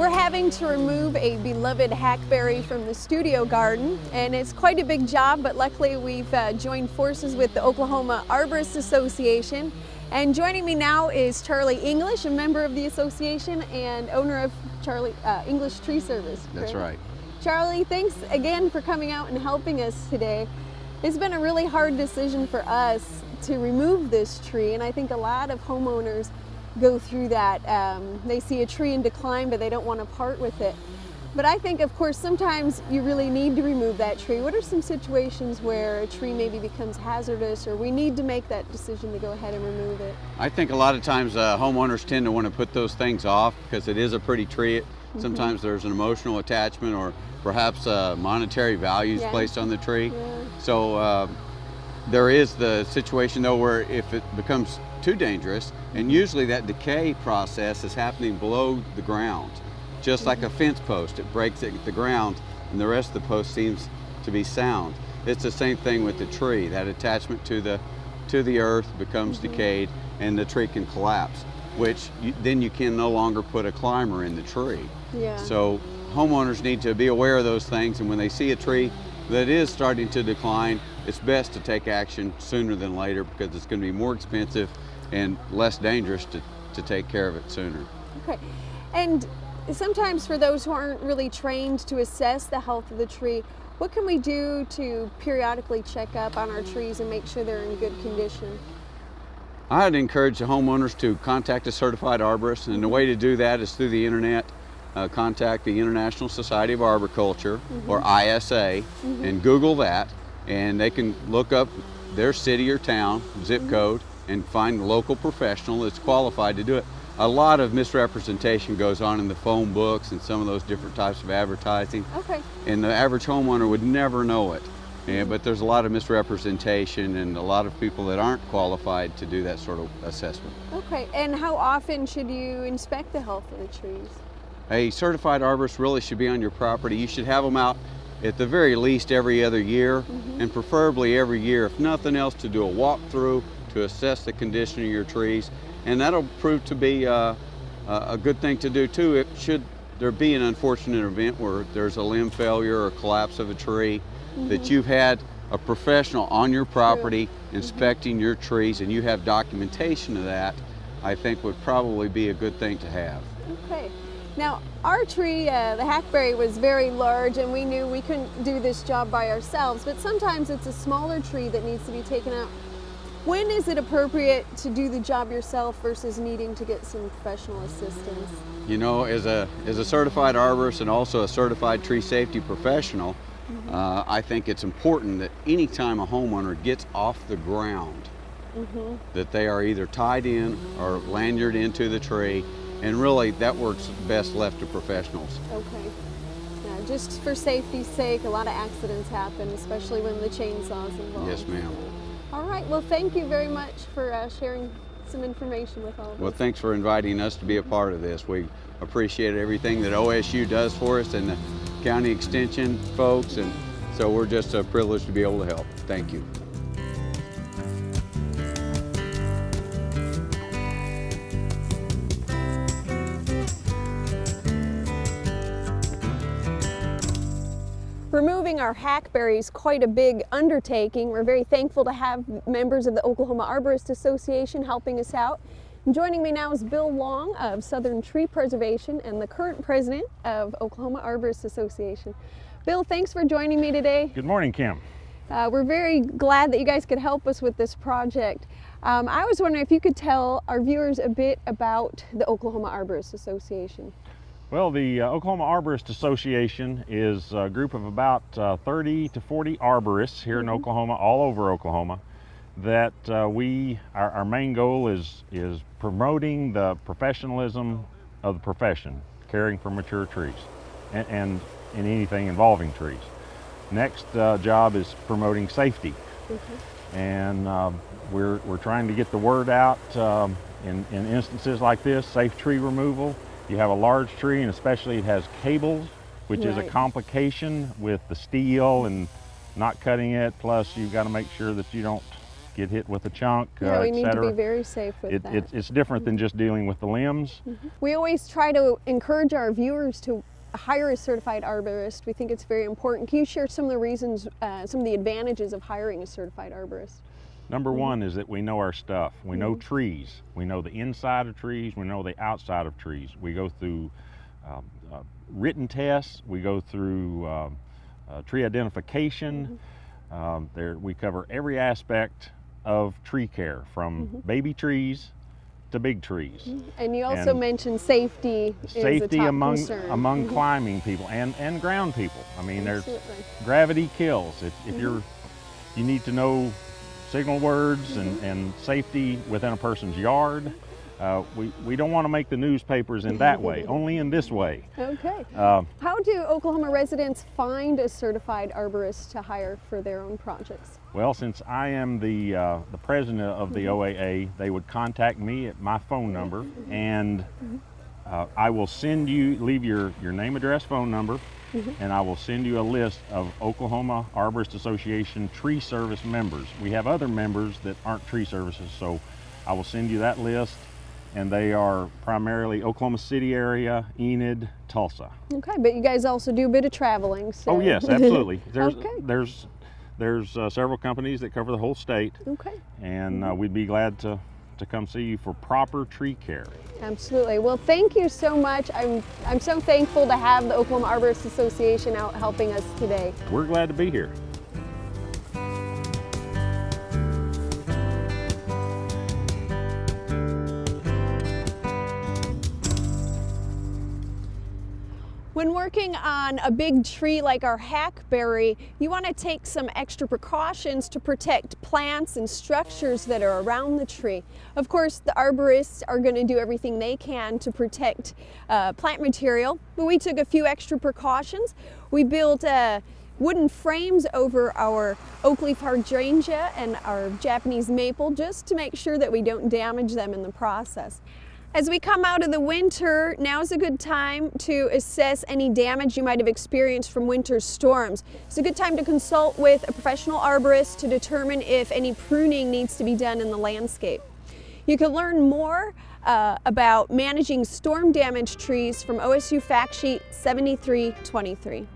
We're having to remove a beloved hackberry from the studio garden, and it's quite a big job, but luckily we've joined forces with the Oklahoma Arborist Association. And joining me now is Charlie English, a member of the association and owner of English Tree Service. That's right. Charlie, thanks again for coming out and helping us today. It's been a really hard decision for us to remove this tree, and I think a lot of homeowners go through that. They see a tree in decline, but they don't want to part with it. But I think, of course, sometimes you really need to remove that tree. What are some situations where a tree maybe becomes hazardous, or we need to make that decision to go ahead and remove it? I think a lot of times homeowners tend to want to put those things off because it is a pretty tree. Sometimes there's an emotional attachment or perhaps monetary values placed on the tree. So there is the situation though where if it becomes too dangerous, and usually that decay process is happening below the ground, just like a fence post. It breaks at the ground and the rest of the post seems to be sound. It's the same thing with the tree. That attachment to the earth becomes decayed and the tree can collapse, which then you can no longer put a climber in the tree. So homeowners need to be aware of those things, and when they see a tree that is starting to decline, it's best to take action sooner than later because it's going to be more expensive and less dangerous to take care of it sooner. Okay, and sometimes for those who aren't really trained to assess the health of the tree, what can we do to periodically check up on our trees and make sure they're in good condition? I'd encourage the homeowners to contact a certified arborist, and the way to do that is through the internet. Contact the International Society of Arboriculture, or ISA, and Google that, and they can look up their city or town zip code and find a local professional that's qualified to do it. A lot of misrepresentation goes on in the phone books and some of those different types of advertising. And the average homeowner would never know it. But there's a lot of misrepresentation and a lot of people that aren't qualified to do that sort of assessment. Okay, and how often should you inspect the health of the trees? A certified arborist really should be on your property. You should have them out at the very least every other year, and preferably every year, if nothing else, to do a walkthrough to assess the condition of your trees. And that'll prove to be a good thing to do too. Should there be an unfortunate event where there's a limb failure or collapse of a tree, that you've had a professional on your property inspecting your trees and you have documentation of that, I think would probably be a good thing to have. Okay. Now, our tree, the hackberry, was very large, and we knew we couldn't do this job by ourselves, but sometimes it's a smaller tree that needs to be taken out. When is it appropriate to do the job yourself versus needing to get some professional assistance? You know, as a certified arborist and also a certified tree safety professional, I think it's important that anytime a homeowner gets off the ground, that they are either tied in or lanyarded into the tree. And really, that works best left to professionals. Okay. Yeah, just for safety's sake, a lot of accidents happen, especially when the chainsaw's involved. Yes, ma'am. All right. Well, thank you very much for sharing some information with all of us. Well, thanks for inviting us to be a part of this. We appreciate everything that OSU does for us and the county extension folks, and so we're just privileged to be able to help. Thank you. Removing our hackberry is quite a big undertaking. We're very thankful to have members of the Oklahoma Arborist Association helping us out. And joining me now is Bill Long of Southern Tree Preservation and the current president of Oklahoma Arborist Association. Bill, thanks for joining me today. Good morning, Kim. We're very glad that you guys could help us with this project. I was wondering if you could tell our viewers a bit about the Oklahoma Arborist Association. Well, the Oklahoma Arborist Association is a group of about 30 to 40 arborists here in Oklahoma, all over Oklahoma, that our main goal is promoting the professionalism of the profession, caring for mature trees, and anything involving trees. Next job is promoting safety, and we're trying to get the word out in instances like this, safe tree removal. You have a large tree, and especially it has cables, which is a complication with the steel and not cutting it. Plus, you've got to make sure that you don't get hit with a chunk, Yeah, we need to etc. be very safe with that. It's different than just dealing with the limbs. We always try to encourage our viewers to hire a certified arborist. We think it's very important. Can you share some of the reasons, some of the advantages of hiring a certified arborist? Number one is that we know our stuff. We know trees. We know the inside of trees. We know the outside of trees. We go through written tests. We go through tree identification. We cover every aspect of tree care, from baby trees to big trees. And you also mentioned safety is a top among concern. climbing people and ground people. I mean, Absolutely. there's gravity kills. If you need to know signal words and safety within a person's yard. We don't want to make the newspapers in that way, only in this way. Okay. How do Oklahoma residents find a certified arborist to hire for their own projects? Well, since I am the president of the OAA, they would contact me at my phone number, and I will leave your name, address, phone number, and I will send you a list of Oklahoma Arborist Association tree service members. We have other members that aren't tree services, so I will send you that list, and they are primarily Oklahoma City area, Enid, Tulsa. Okay, but you guys also do a bit of traveling. So. Oh yes, absolutely. Okay. There's several companies that cover the whole state. Okay. And we'd be glad to come see you for proper tree care. Absolutely. Well, thank you so much. I'm so thankful to have the Oklahoma Arborist Association out helping us today. We're glad to be here. When working on a big tree like our hackberry, you want to take some extra precautions to protect plants and structures that are around the tree. Of course, the arborists are going to do everything they can to protect plant material, but we took a few extra precautions. We built wooden frames over our oak leaf hydrangea and our Japanese maple just to make sure that we don't damage them in the process. As we come out of the winter, now's a good time to assess any damage you might have experienced from winter storms. It's a good time to consult with a professional arborist to determine if any pruning needs to be done in the landscape. You can learn more about managing storm damaged trees from OSU Fact Sheet 7323.